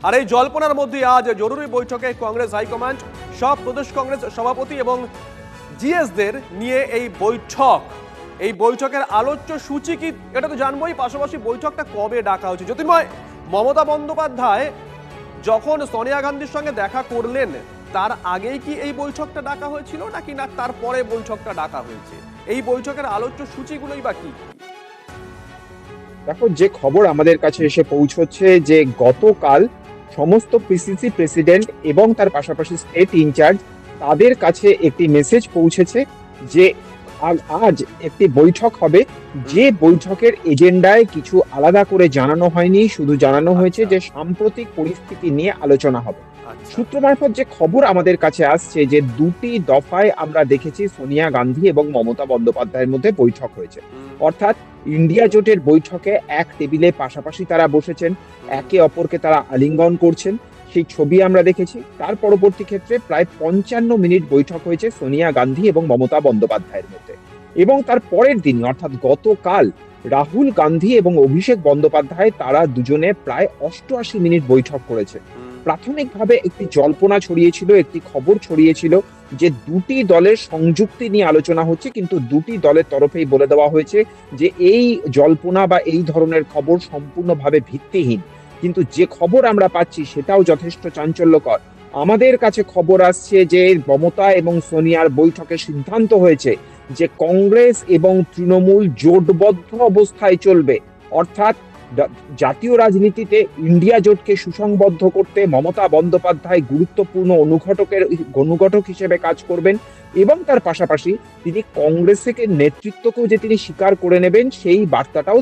আর এই জল্পনার মধ্যে আজ জরুরি বৈঠকে কংগ্রেস হাইকমান্ড, সব প্রদেশ কংগ্রেস সভাপতি এবং জিএসদের নিয়ে এই বৈঠক। এই বৈঠকের আলোচ্য সূচি কি এটা তো জানবোই, পাশাপাশি বৈঠকটা কবে ডাকা হচ্ছে। জ্যোতির্ময়, মমতা বন্দ্যোপাধ্যায় যখন সোনিয়া গান্ধীর সঙ্গে দেখা করলেন তার আগেই কি এই বৈঠকটা ডাকা হয়েছিল নাকি না তারপরে বৈঠকটা ডাকা হয়েছে? এই বৈঠকের আলোচ্য সূচিগুলোই বা কি? দেখো, যে খবর আমাদের কাছে এসে পৌঁছচ্ছে যে গতকাল সমস্ত পিসিসি প্রেসিডেন্ট এবং তার পাশাপাশি স্টেট ইনচার্জ তাদের কাছে একটি মেসেজ পৌঁছেছে যে আজ একটি বৈঠক হবে, যে বৈঠকের এজেন্ডায় কিছু আলাদা করে জানানো হয়নি, শুধু জানানো হয়েছে যে সাম্প্রতিক পরিস্থিতি নিয়ে আলোচনা হবে। সূত্র মারফত যে খবর আমাদের কাছে আসছে যে দুটি দফায় আমরা দেখেছি সোনিয়া গান্ধী এবং মমতা বন্দ্যোপাধ্যায়ের মধ্যে বৈঠক হয়েছে। অর্থাৎ ইন্ডিয়া জোটের বৈঠকে এক টেবিলে পাশাপাশি তারা বসেছেন, একে অপরকে তারা আলিঙ্গন করছেন, সেই ছবি আমরা দেখেছি। তার পরবর্তী ক্ষেত্রে প্রায় 55 মিনিট বৈঠক হয়েছে সোনিয়া গান্ধী এবং মমতা বন্দ্যোপাধ্যায়ের মধ্যে। এবং তার পরের দিন অর্থাৎ গতকাল রাহুল গান্ধী এবং অভিষেক বন্দ্যোপাধ্যায় তারা দুজনে প্রায় 88 মিনিট বৈঠক করেছে। প্রাথমিকভাবে একটি জল্পনা ছড়িয়েছিল, একটি খবর ছড়িয়েছিল যে দুটি দলের সংযুক্তি নিয়ে আলোচনা হচ্ছে, কিন্তু দুটি দলের তরফেই বলে দেওয়া হয়েছে যে এই জল্পনা বা এই ধরনের খবর সম্পূর্ণভাবে ভিত্তিহীন। কিন্তু যে খবর আমরা পাচ্ছি সেটাও যথেষ্ট চাঞ্চল্যকর। আমাদের কাছে খবর আসছে যে মমতা এবং সোনিয়ার বৈঠকে সিদ্ধান্ত হয়েছে যে কংগ্রেস এবং তৃণমূল জোটবদ্ধ অবস্থায় চলবে। অর্থাৎ জাতীয় রাজনীতিতে ইন্ডিয়া জোটকে সুসংবদ্ধ করতে মমতা বন্দ্যোপাধ্যায় গুরুত্বপূর্ণ অনুঘটক হিসেবে কাজ করবেন এবং তার পাশাপাশি তিনি কংগ্রেসের নেতৃত্বকেও যে তিনি স্বীকার করে নেবেন সেই বার্তাটাও